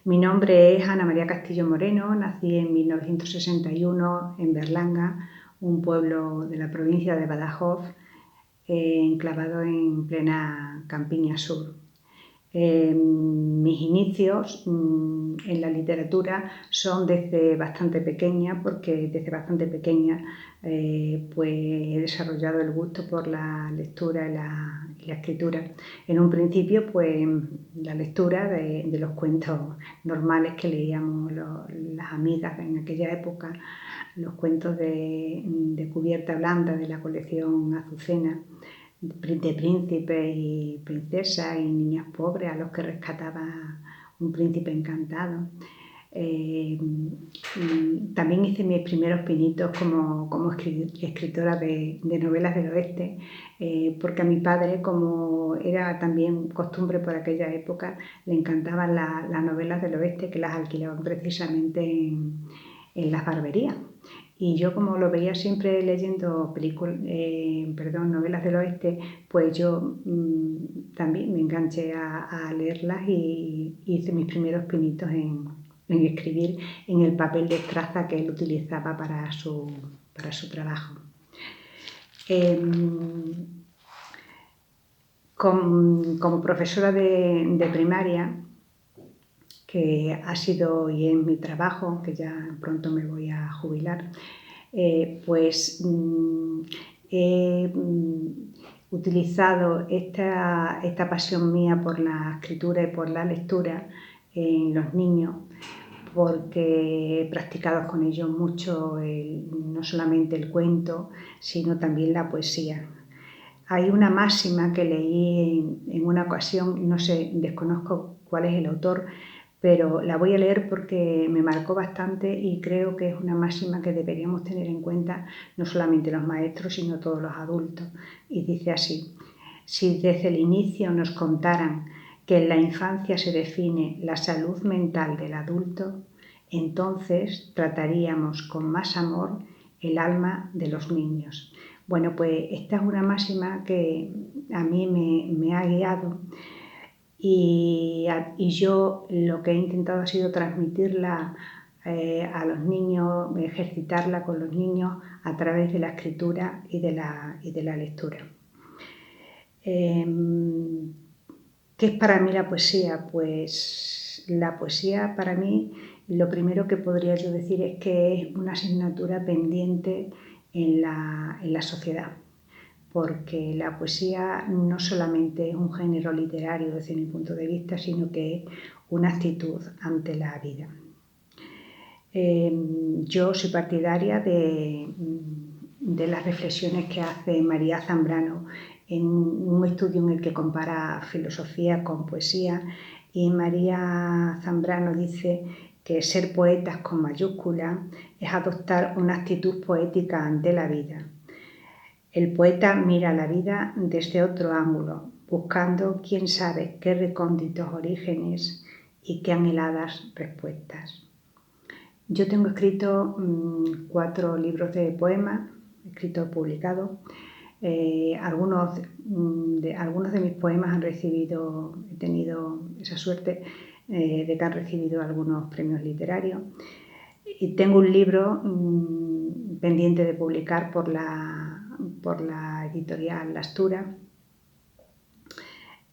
Mi nombre es Ana María Castillo Moreno, nací en 1961 en Berlanga, un pueblo de la provincia de Badajoz, enclavado en plena Campiña Sur. Mis inicios en la literatura son desde bastante pequeña, porque desde bastante pequeña pues he desarrollado el gusto por la lectura y la escritura. En un principio, pues la lectura de los cuentos normales que leíamos las amigas en aquella época, los cuentos de Cubierta Blanda de la colección Azucena, de príncipes y princesas y niñas pobres a los que rescataba un príncipe encantado. También hice mis primeros pinitos como escritora de novelas del oeste, porque a mi padre, como era también costumbre por aquella época, le encantaban las novelas del oeste, que las alquilaban precisamente en las barberías. Y yo, como lo veía siempre leyendo novelas del oeste, pues yo también me enganché a leerlas y hice mis primeros pinitos en escribir en el papel de traza que él utilizaba para su trabajo. Como profesora de primaria, que ha sido y es mi trabajo, que ya pronto me voy a jubilar, pues he utilizado esta pasión mía por la escritura y por la lectura en los niños, porque he practicado con ellos mucho no solamente el cuento, sino también la poesía. Hay una máxima que leí en una ocasión, no sé, desconozco cuál es el autor, pero la voy a leer porque me marcó bastante y creo que es una máxima que deberíamos tener en cuenta no solamente los maestros, sino todos los adultos. Y dice así: si desde el inicio nos contaran que en la infancia se define la salud mental del adulto, entonces trataríamos con más amor el alma de los niños. Bueno, pues esta es una máxima que a mí me ha guiado. Y yo lo que he intentado ha sido transmitirla a los niños, ejercitarla con los niños a través de la escritura y de la lectura. ¿Qué es para mí la poesía? Pues la poesía para mí, lo primero que podría yo decir es que es una asignatura pendiente en la sociedad, porque la poesía no solamente es un género literario desde mi punto de vista, sino que es una actitud ante la vida. Yo soy partidaria de las reflexiones que hace María Zambrano en un estudio en el que compara filosofía con poesía, y María Zambrano dice que ser poetas con mayúscula es adoptar una actitud poética ante la vida. El poeta mira la vida desde otro ángulo, buscando quién sabe qué recónditos orígenes y qué anheladas respuestas. Yo tengo escrito 4 libros de poemas, escritos publicados. Algunos de mis poemas he tenido esa suerte de que han recibido algunos premios literarios. Y tengo un libro pendiente de publicar por la editorial Lastura.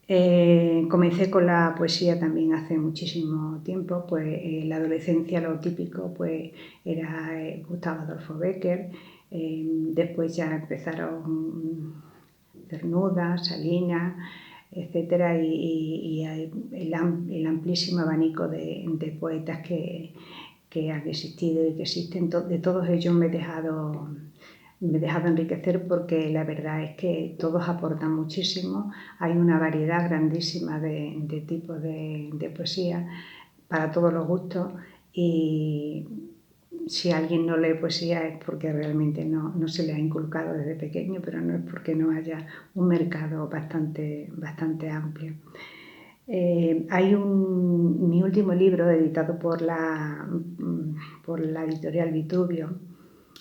Comencé con la poesía también hace muchísimo tiempo, pues en la adolescencia lo típico pues era Gustavo Adolfo Bécquer, después ya empezaron Cernuda, Salinas, etcétera, y el amplísimo abanico de poetas que han existido y que existen. De todos ellos me he dejado enriquecer, porque la verdad es que todos aportan muchísimo. Hay una variedad grandísima de tipos de poesía para todos los gustos, y si alguien no lee poesía es porque realmente no se le ha inculcado desde pequeño, pero no es porque no haya un mercado bastante amplio. Hay mi último libro, editado por la editorial Vitruvio,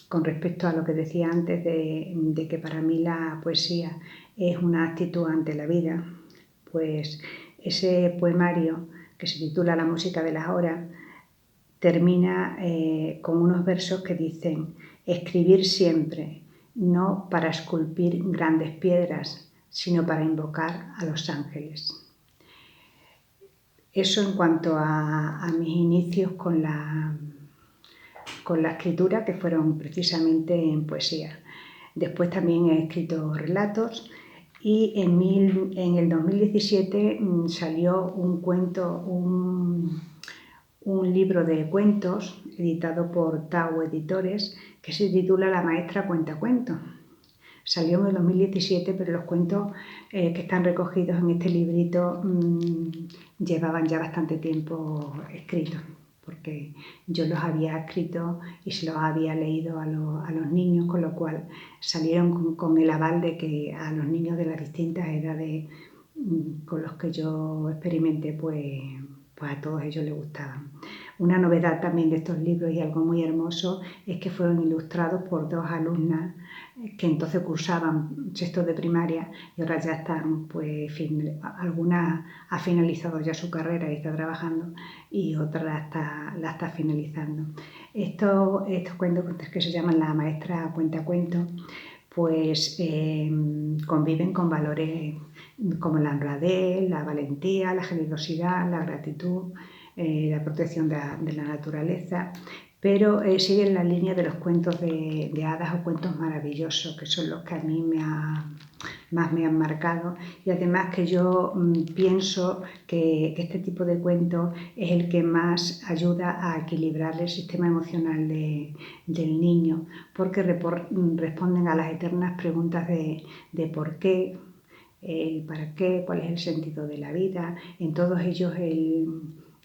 con respecto a lo que decía antes de que para mí la poesía es una actitud ante la vida. Pues ese poemario que se titula La música de las horas, termina con unos versos que dicen: escribir siempre, no para esculpir grandes piedras, sino para invocar a los ángeles. Eso en cuanto a mis inicios con la escritura, que fueron precisamente en poesía. Después también he escrito relatos y en el 2017 salió un cuento, un libro de cuentos editado por Tau Editores, que se titula La maestra cuenta cuentos. Salió en el 2017, pero los cuentos que están recogidos en este librito llevaban ya bastante tiempo escritos, porque yo los había escrito y se los había leído a los niños, con lo cual salieron con el aval de que a los niños de las distintas edades con los que yo experimenté, pues a todos ellos les gustaban. Una novedad también de estos libros, y algo muy hermoso, es que fueron ilustrados por dos alumnas que entonces cursaban sexto de primaria y ahora ya están, pues, alguna ha finalizado ya su carrera y está trabajando, y otra la está finalizando. Estos cuentos que se llaman La maestra cuenta cuentos, pues conviven con valores como la honradez, la valentía, la generosidad, la gratitud, la protección de la naturaleza, pero siguen la línea de los cuentos de hadas o cuentos maravillosos, que son los que a mí más me han marcado, y además que yo pienso que este tipo de cuentos es el que más ayuda a equilibrar el sistema emocional del niño, porque responden a las eternas preguntas de por qué, el para qué, cuál es el sentido de la vida. En todos ellos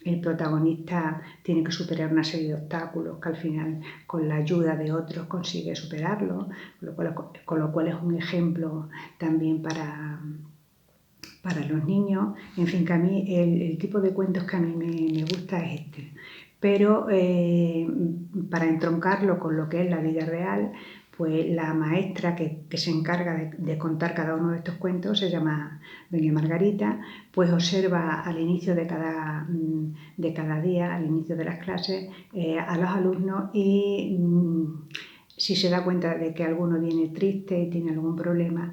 el protagonista tiene que superar una serie de obstáculos que al final, con la ayuda de otros, consigue superarlo, con lo cual es un ejemplo también para los niños. En fin, que a mí el tipo de cuentos que a mí me gusta es este. Pero para entroncarlo con lo que es la vida real, pues la maestra que se encarga de contar cada uno de estos cuentos se llama doña Margarita, pues observa al inicio de cada día, al inicio de las clases, a los alumnos, y si se da cuenta de que alguno viene triste y tiene algún problema,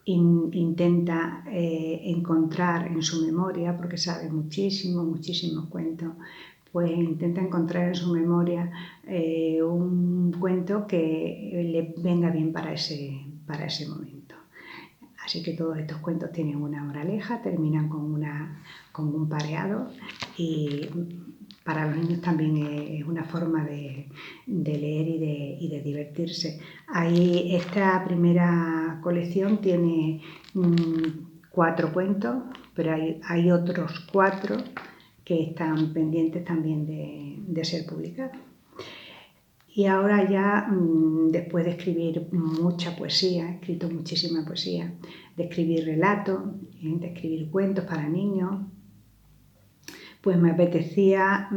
intenta encontrar en su memoria, porque sabe muchísimos cuentos, pues intenta encontrar en su memoria un cuento que le venga bien para ese momento. Así que todos estos cuentos tienen una moraleja, terminan con un pareado, y para los niños también es una forma de leer y de divertirse. Esta primera colección tiene 4 cuentos, pero hay otros 4 que están pendientes también de ser publicados. Y ahora ya, después de escribir mucha poesía, he escrito muchísima poesía, de escribir relatos, de escribir cuentos para niños, pues me apetecía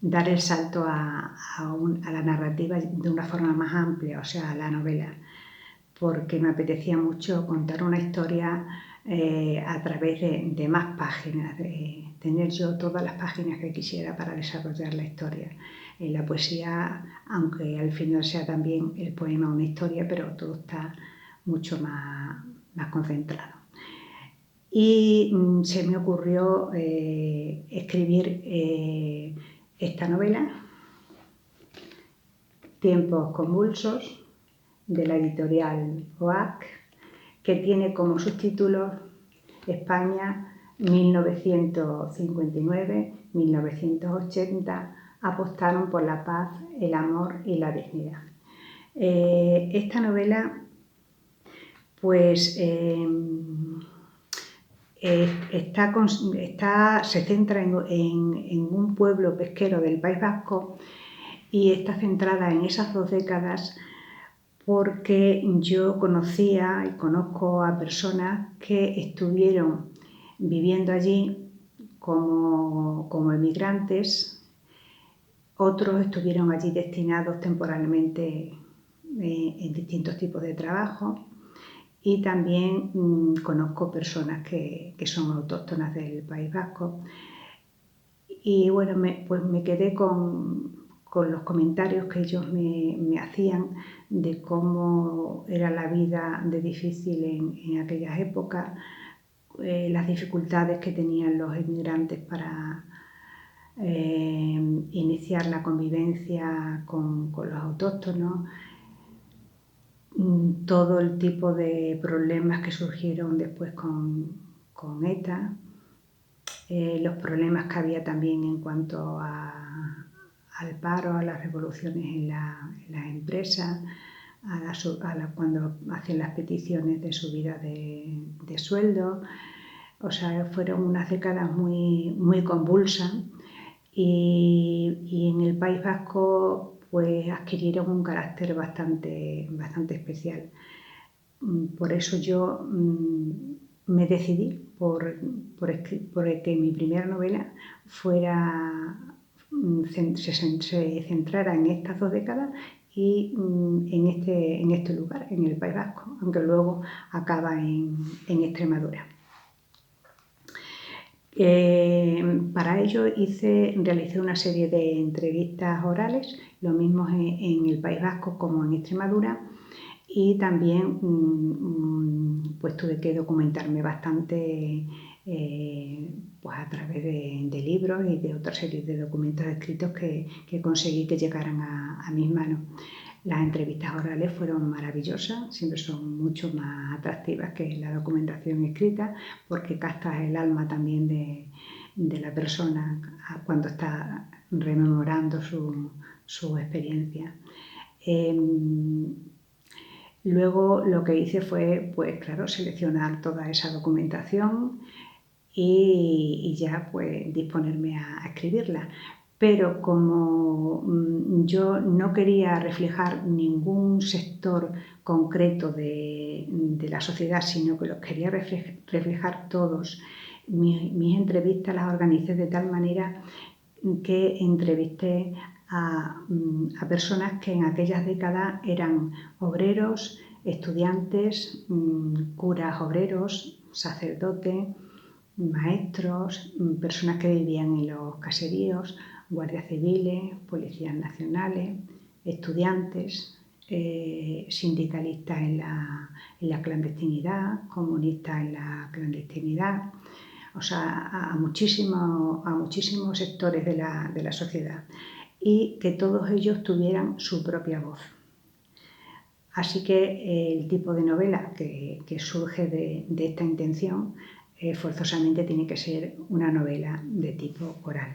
dar el salto a la narrativa de una forma más amplia, o sea, a la novela, porque me apetecía mucho contar una historia a través de más páginas, de tener yo todas las páginas que quisiera para desarrollar la historia. En la poesía, aunque al final sea también el poema una historia, pero todo está mucho más concentrado. Y se me ocurrió escribir esta novela, Tiempos convulsos, de la editorial OAC, que tiene como subtítulo España 1959-1980, apostaron por la paz, el amor y la dignidad. Esta novela, pues, se centra en un pueblo pesquero del País Vasco, y está centrada en esas 2 décadas porque yo conocía y conozco a personas que estuvieron viviendo allí como emigrantes, otros estuvieron allí destinados temporalmente en distintos tipos de trabajo, y también conozco personas que son autóctonas del País Vasco. Y bueno, pues me quedé con los comentarios que ellos me hacían de cómo era la vida de difícil en aquellas épocas, las dificultades que tenían los inmigrantes para iniciar la convivencia con los autóctonos, todo el tipo de problemas que surgieron después con ETA, los problemas que había también en cuanto al paro, a las revoluciones en las empresas, cuando hacen las peticiones de subida de sueldo. O sea, fueron unas décadas muy convulsas y en el País Vasco pues adquirieron un carácter bastante especial. Por eso yo me decidí por que mi primera novela se centrara en estas 2 décadas y en este lugar, en el País Vasco, aunque luego acaba en Extremadura. Para ello realicé una serie de entrevistas orales, lo mismo en el País Vasco como en Extremadura, y también pues tuve que documentarme bastante pues a través de libros y de otra serie de documentos escritos que conseguí que llegaran a mis manos. Las entrevistas orales fueron maravillosas, siempre son mucho más atractivas que la documentación escrita porque captas el alma también de la persona cuando está rememorando su experiencia. Luego lo que hice fue, pues claro, seleccionar toda esa documentación y ya pues disponerme a escribirla. Pero como yo no quería reflejar ningún sector concreto de la sociedad, sino que los quería reflejar todos, mis entrevistas las organicé de tal manera que entrevisté a personas que en aquellas décadas eran obreros, estudiantes, curas obreros, sacerdotes, maestros, personas que vivían en los caseríos, guardias civiles, policías nacionales, estudiantes, sindicalistas en la clandestinidad, comunistas en la clandestinidad, o sea, a muchísimos sectores de la sociedad, y que todos ellos tuvieran su propia voz. Así que el tipo de novela que surge de esta intención forzosamente tiene que ser una novela de tipo oral.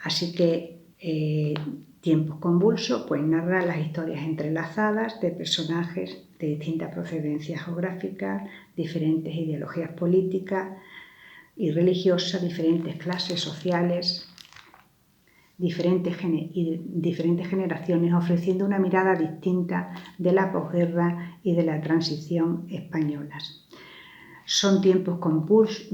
Así que Tiempos convulsos pues narra las historias entrelazadas de personajes de distintas procedencias geográficas, diferentes ideologías políticas y religiosas, diferentes clases sociales, diferentes generaciones, ofreciendo una mirada distinta de la posguerra y de la transición españolas. Son tiempos confusos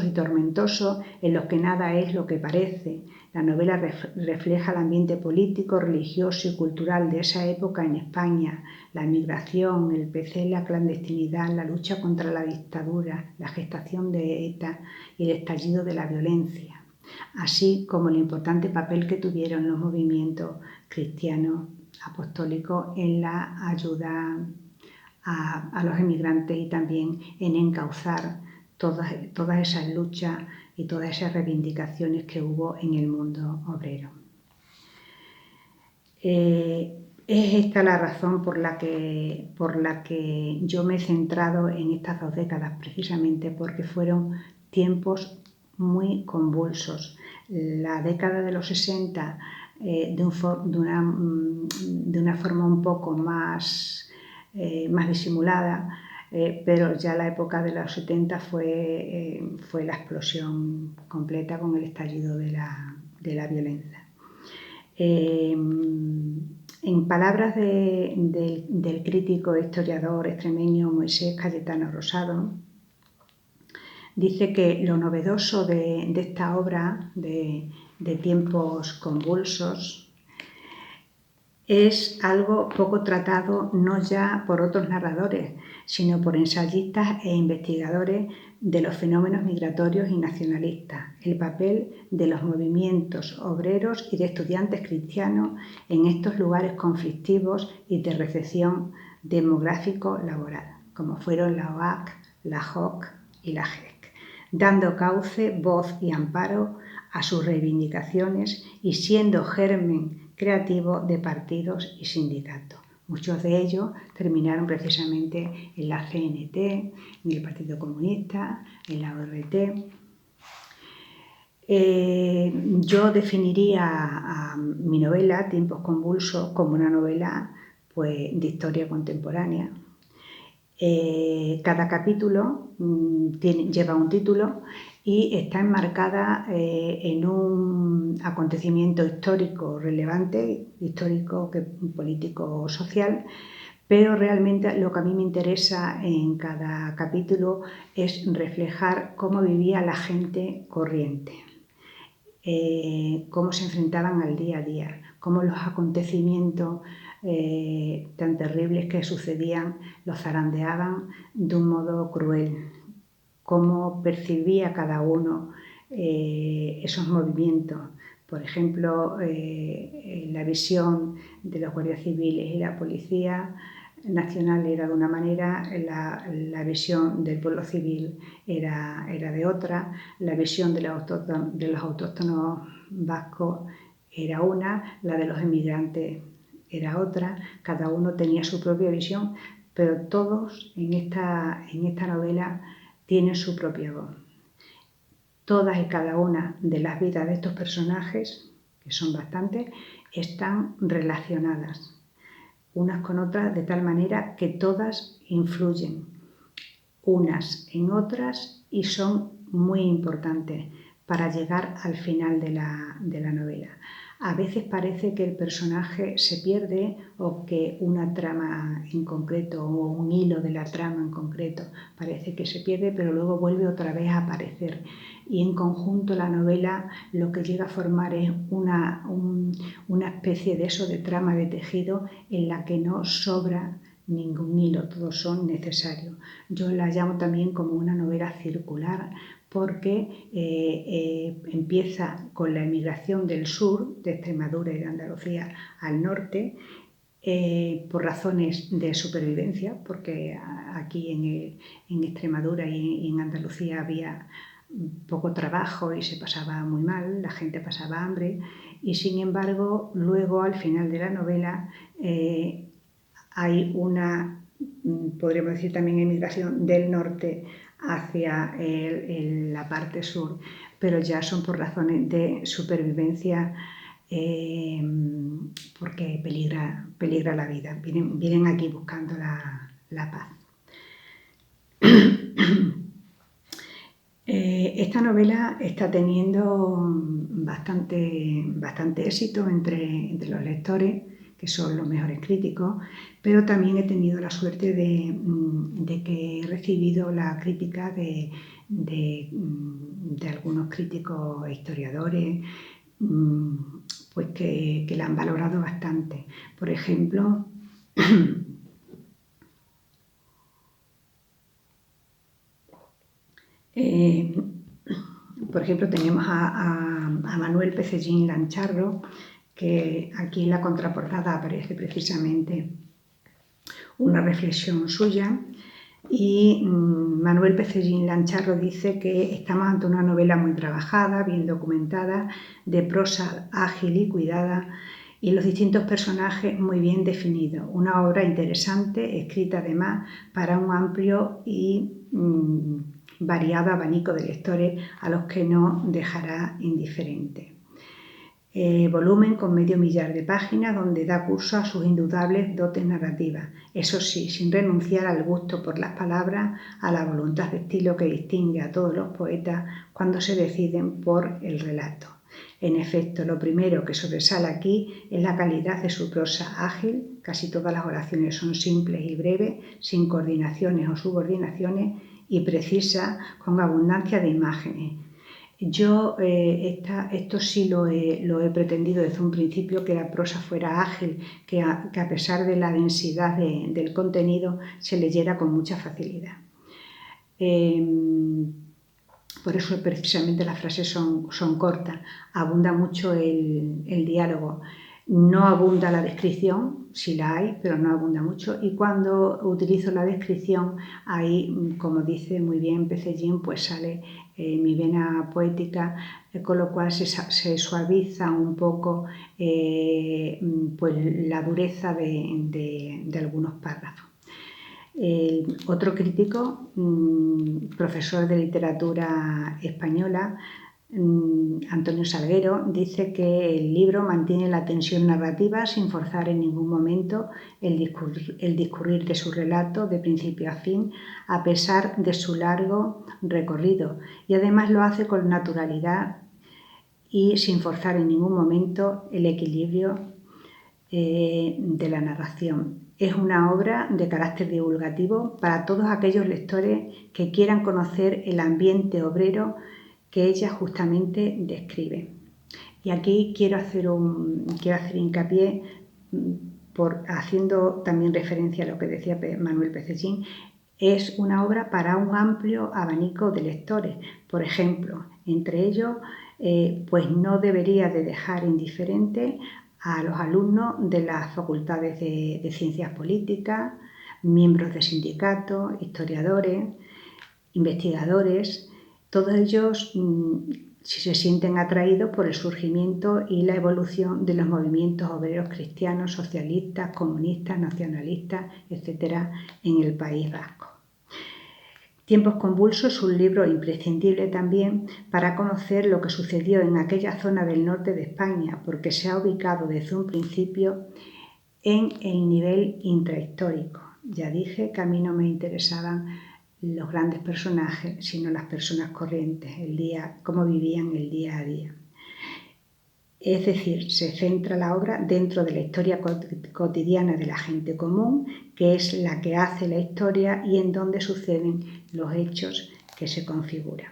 y tormentosos en los que nada es lo que parece. La novela refleja el ambiente político, religioso y cultural de esa época en España, la emigración, el PC, la clandestinidad, la lucha contra la dictadura, la gestación de ETA y el estallido de la violencia, así como el importante papel que tuvieron los movimientos cristianos apostólicos en la ayuda a los emigrantes y también en encauzar todas esas luchas y todas esas reivindicaciones que hubo en el mundo obrero. Es esta la razón por la que yo me he centrado en estas 2 décadas, precisamente porque fueron tiempos muy convulsos. La década de los 60 de una forma un poco más disimulada, pero ya la época de los 70 fue la explosión completa con el estallido de la violencia. En palabras del crítico e historiador extremeño Moisés Cayetano Rosado, dice que lo novedoso de esta obra de Tiempos convulsos es algo poco tratado no ya por otros narradores, sino por ensayistas e investigadores de los fenómenos migratorios y nacionalistas, el papel de los movimientos obreros y de estudiantes cristianos en estos lugares conflictivos y de recesión demográfico-laboral, como fueron la OAC, la JOC y la JEC, dando cauce, voz y amparo a sus reivindicaciones y siendo germen creativo de partidos y sindicatos. Muchos de ellos terminaron precisamente en la CNT, en el Partido Comunista, en la ORT. Yo definiría a mi novela, Tiempos convulsos, como una novela pues, de historia contemporánea. Cada capítulo lleva un título y está enmarcada en un acontecimiento histórico relevante, histórico, político, social, pero realmente lo que a mí me interesa en cada capítulo es reflejar cómo vivía la gente corriente, cómo se enfrentaban al día a día, cómo los acontecimientos tan terribles que sucedían los zarandeaban de un modo cruel, cómo percibía cada uno esos movimientos. Por ejemplo, la visión de los guardias civiles y la policía nacional era de una manera, la visión del pueblo civil era de otra, la visión de los autóctonos vascos era una, la de los inmigrantes era otra, cada uno tenía su propia visión, pero todos en esta novela tienen su propia voz. Todas y cada una de las vidas de estos personajes, que son bastantes, están relacionadas unas con otras de tal manera que todas influyen unas en otras y son muy importantes para llegar al final de la novela. A veces parece que el personaje se pierde o que una trama en concreto o un hilo de la trama en concreto parece que se pierde, pero luego vuelve otra vez a aparecer. Y en conjunto la novela lo que llega a formar es una especie de eso, de trama de tejido en la que no sobra ningún hilo, todos son necesarios. Yo la llamo también como una novela circular porque empieza con la emigración del sur, de Extremadura y de Andalucía, al norte, por razones de supervivencia, porque aquí en Extremadura y en Andalucía había poco trabajo y se pasaba muy mal, la gente pasaba hambre, y sin embargo luego al final de la novela hay una, podríamos decir también, emigración del norte hacia la parte sur, pero ya son por razones de supervivencia, porque peligra la vida. Vienen aquí buscando la paz. Esta novela está teniendo bastante éxito entre los lectores, que son los mejores críticos, pero también he tenido la suerte de que he recibido la crítica de algunos críticos e historiadores, pues que la han valorado bastante. Por ejemplo, tenemos a Manuel Pecellín Lancharro, que aquí en la contraportada aparece precisamente una reflexión suya, y Manuel Pecellín Lancharro dice que estamos ante una novela muy trabajada, bien documentada, de prosa ágil y cuidada, y los distintos personajes muy bien definidos. Una obra interesante, escrita además para un amplio y variado abanico de lectores a los que no dejará indiferente. Volumen con 500 millar de páginas donde da curso a sus indudables dotes narrativas, eso sí, sin renunciar al gusto por las palabras, a la voluntad de estilo que distingue a todos los poetas cuando se deciden por el relato. En efecto, lo primero que sobresale aquí es la calidad de su prosa ágil, casi todas las oraciones son simples y breves, sin coordinaciones o subordinaciones, y precisa, con abundancia de imágenes. Yo esto sí lo he pretendido desde un principio, que la prosa fuera ágil, que a pesar de la densidad del contenido se leyera con mucha facilidad. Por eso precisamente las frases son cortas, abunda mucho el diálogo. No abunda la descripción, sí la hay, pero no abunda mucho. Y cuando utilizo la descripción, ahí, como dice muy bien Pecellín, pues sale mi vena poética, con lo cual se suaviza un poco pues la dureza de algunos párrafos. Otro crítico, profesor de literatura española, Antonio Salguero, dice que el libro mantiene la tensión narrativa sin forzar en ningún momento el discurrir de su relato de principio a fin, a pesar de su largo recorrido, y además lo hace con naturalidad y sin forzar en ningún momento el equilibrio de la narración. Es una obra de carácter divulgativo para todos aquellos lectores que quieran conocer el ambiente obrero que ella justamente describe. Y aquí quiero hacer hincapié, haciendo también referencia a lo que decía Manuel Pecellín, es una obra para un amplio abanico de lectores. Por ejemplo, entre ellos, pues no debería de dejar indiferente a los alumnos de las facultades de Ciencias Políticas, miembros de sindicatos, historiadores, investigadores, todos ellos si se sienten atraídos por el surgimiento y la evolución de los movimientos obreros cristianos, socialistas, comunistas, nacionalistas, etc., en el País Vasco. Tiempos convulsos es un libro imprescindible también para conocer lo que sucedió en aquella zona del norte de España, porque se ha ubicado desde un principio en el nivel intrahistórico. Ya dije que a mí no me interesaban los grandes personajes, sino las personas corrientes, cómo vivían el día a día. Es decir, se centra la obra dentro de la historia cotidiana de la gente común, que es la que hace la historia y en donde suceden los hechos que se configuran.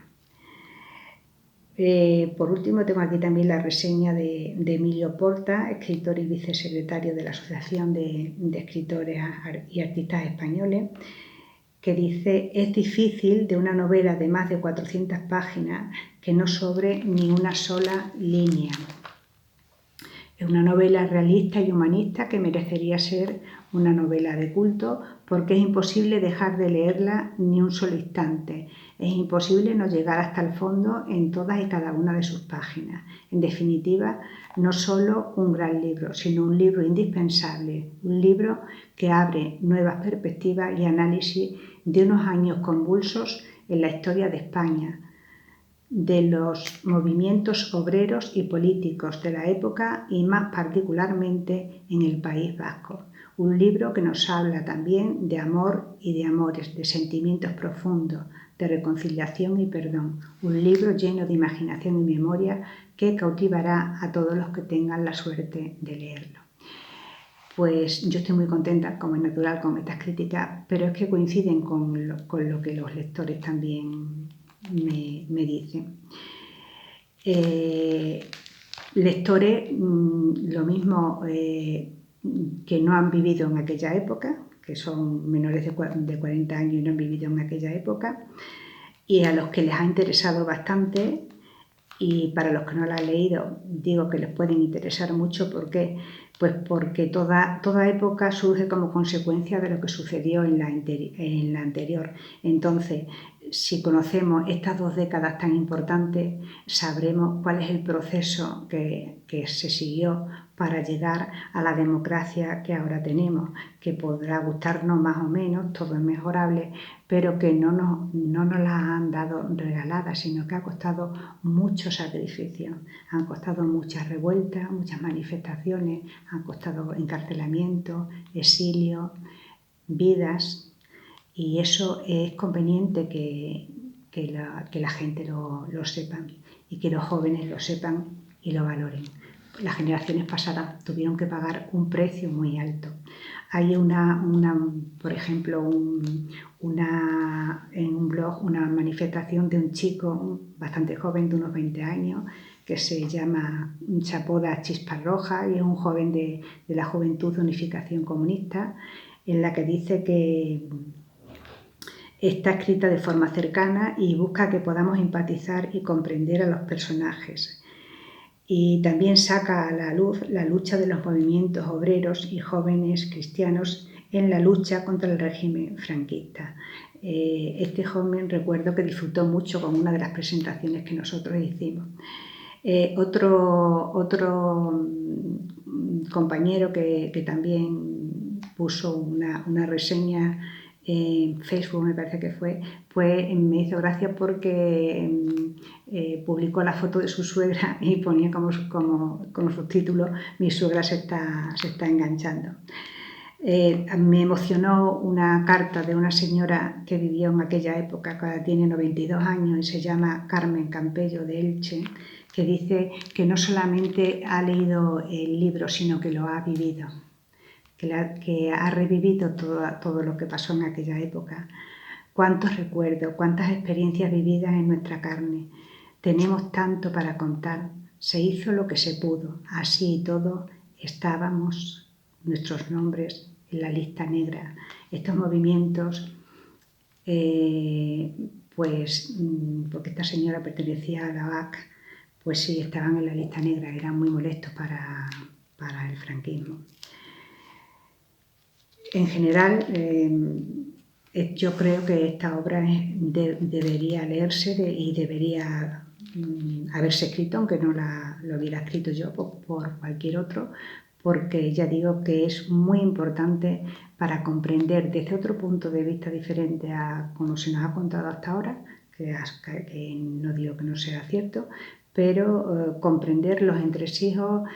Por último, tengo aquí también la reseña de Emilio Porta, escritor y vicesecretario de la Asociación de Escritores y Artistas Españoles, que dice: es difícil de una novela de más de 400 páginas que no sobre ni una sola línea. Es una novela realista y humanista que merecería ser una novela de culto, porque es imposible dejar de leerla ni un solo instante. Es imposible no llegar hasta el fondo en todas y cada una de sus páginas. En definitiva, no solo un gran libro, sino un libro indispensable, un libro que abre nuevas perspectivas y análisis de unos años convulsos en la historia de España, de los movimientos obreros y políticos de la época y más particularmente en el País Vasco. Un libro que nos habla también de amor y de amores, de sentimientos profundos, de reconciliación y perdón. Un libro lleno de imaginación y memoria que cautivará a todos los que tengan la suerte de leerlo. Pues yo estoy muy contenta, como es natural, con estas críticas, pero es que coinciden con lo que los lectores también me dicen. Lectores, lo mismo que no han vivido en aquella época, que son menores de 40 años y no han vivido en aquella época, y a los que les ha interesado bastante, y para los que no la han leído, digo que les pueden interesar mucho. ¿Por qué? Pues porque toda época surge como consecuencia de lo que sucedió en la anterior. Entonces, si conocemos estas 2 décadas tan importantes, sabremos cuál es el proceso que se siguió para llegar a la democracia que ahora tenemos, que podrá gustarnos más o menos, todo es mejorable, pero que no nos la han dado regalada, sino que ha costado mucho sacrificio, han costado muchas revueltas, muchas manifestaciones, han costado encarcelamiento, exilio, vidas, y eso es conveniente que la gente lo sepa y que los jóvenes lo sepan y lo valoren. Las generaciones pasadas tuvieron que pagar un precio muy alto. Hay por ejemplo, en un blog, una manifestación de un chico bastante joven, de unos 20 años, que se apoda Chispa Roja, y es un joven de la Juventud de Unificación Comunista, en la que dice que está escrita de forma cercana y busca que podamos empatizar y comprender a los personajes. Y también saca a la luz la lucha de los movimientos obreros y jóvenes cristianos en la lucha contra el régimen franquista. Este joven, recuerdo que disfrutó mucho con una de las presentaciones que nosotros hicimos. Otro compañero que también puso una reseña en Facebook, me parece que fue, pues me hizo gracia porque publicó la foto de su suegra y ponía como subtítulo: mi suegra se está enganchando. Me emocionó una carta de una señora que vivió en aquella época, que tiene 92 años y se llama Carmen Campello, de Elche, que dice que no solamente ha leído el libro, sino que lo ha vivido, que ha revivido todo lo que pasó en aquella época. Cuántos recuerdos, cuántas experiencias vividas en nuestra carne. Tenemos tanto para contar. Se hizo lo que se pudo. Así y todo estábamos nuestros nombres en la lista negra. Estos movimientos, pues porque esta señora pertenecía a la OAC, pues sí, estaban en la lista negra, eran muy molestos para el franquismo. En general, yo creo que esta obra debería leerse y debería haberse escrito, aunque no lo hubiera escrito yo, por cualquier otro, porque ya digo que es muy importante para comprender desde otro punto de vista diferente a como se nos ha contado hasta ahora, que no digo que no sea cierto, pero comprender los entresijos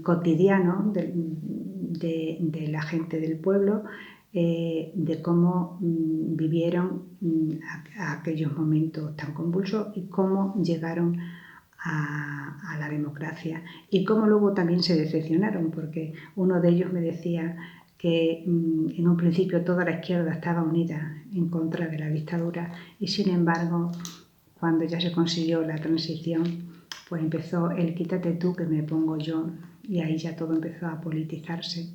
cotidianos de la gente del pueblo, de cómo vivieron aquellos momentos tan convulsos y cómo llegaron a la democracia, y cómo luego también se decepcionaron, porque uno de ellos me decía que en un principio toda la izquierda estaba unida en contra de la dictadura, y sin embargo, cuando ya se consiguió la transición, pues empezó el quítate tú que me pongo yo, y ahí ya todo empezó a politizarse.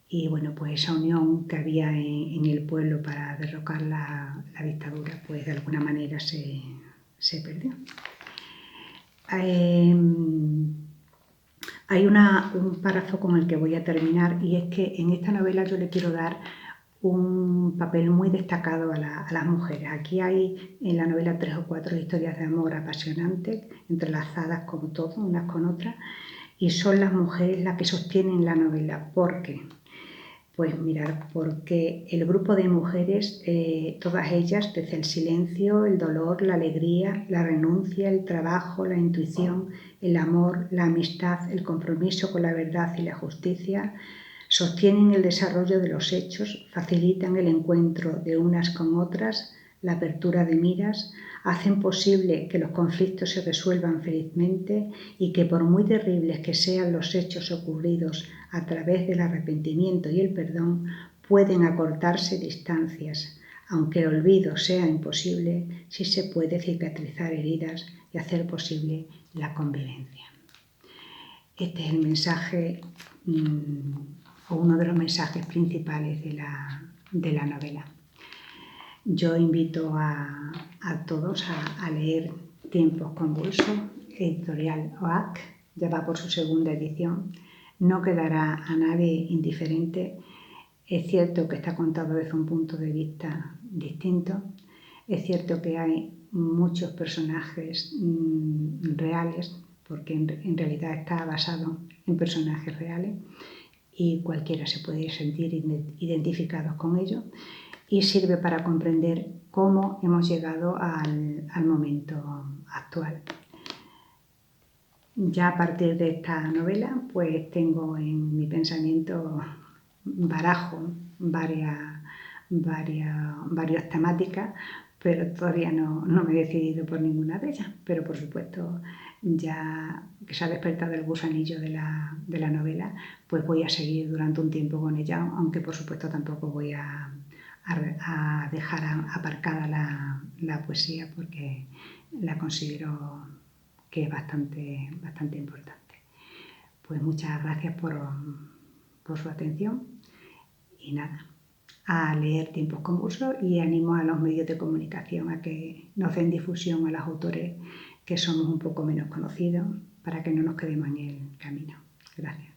Y bueno, pues esa unión que había en el pueblo para derrocar la dictadura, pues de alguna manera se perdió. Hay un párrafo con el que voy a terminar, y es que en esta novela yo le quiero dar un papel muy destacado a las mujeres. Aquí hay en la novela 3 o 4 historias de amor apasionantes, entrelazadas como todo, unas con otras, y son las mujeres las que sostienen la novela. ¿Por qué? Pues mirad, porque el grupo de mujeres, todas ellas, desde el silencio, el dolor, la alegría, la renuncia, el trabajo, la intuición, el amor, la amistad, el compromiso con la verdad y la justicia, sostienen el desarrollo de los hechos, facilitan el encuentro de unas con otras, la apertura de miras, hacen posible que los conflictos se resuelvan felizmente y que, por muy terribles que sean los hechos ocurridos a través del arrepentimiento y el perdón, pueden acortarse distancias, aunque el olvido sea imposible, sí se puede cicatrizar heridas y hacer posible la convivencia. Este es el mensaje, o uno de los mensajes principales de la novela. Yo invito a todos a leer Tiempos convulsos, editorial OAC, ya va por su segunda edición. No quedará a nadie indiferente. Es cierto que está contado desde un punto de vista distinto. Es cierto que hay muchos personajes reales, porque en realidad está basado en personajes reales y cualquiera se puede sentir identificado con ellos, y sirve para comprender cómo hemos llegado al momento actual. Ya a partir de esta novela, pues tengo en mi pensamiento, barajo varias temáticas, pero todavía no me he decidido por ninguna de ellas. Pero por supuesto ya que se ha despertado el gusanillo de la novela, pues voy a seguir durante un tiempo con ella, aunque por supuesto tampoco voy a dejar aparcada la poesía, porque la considero que es bastante importante. Pues muchas gracias por su atención y nada, a leer Tiempos convulsos, y animo a los medios de comunicación a que nos den difusión a los autores que somos un poco menos conocidos, para que no nos quedemos en el camino. Gracias.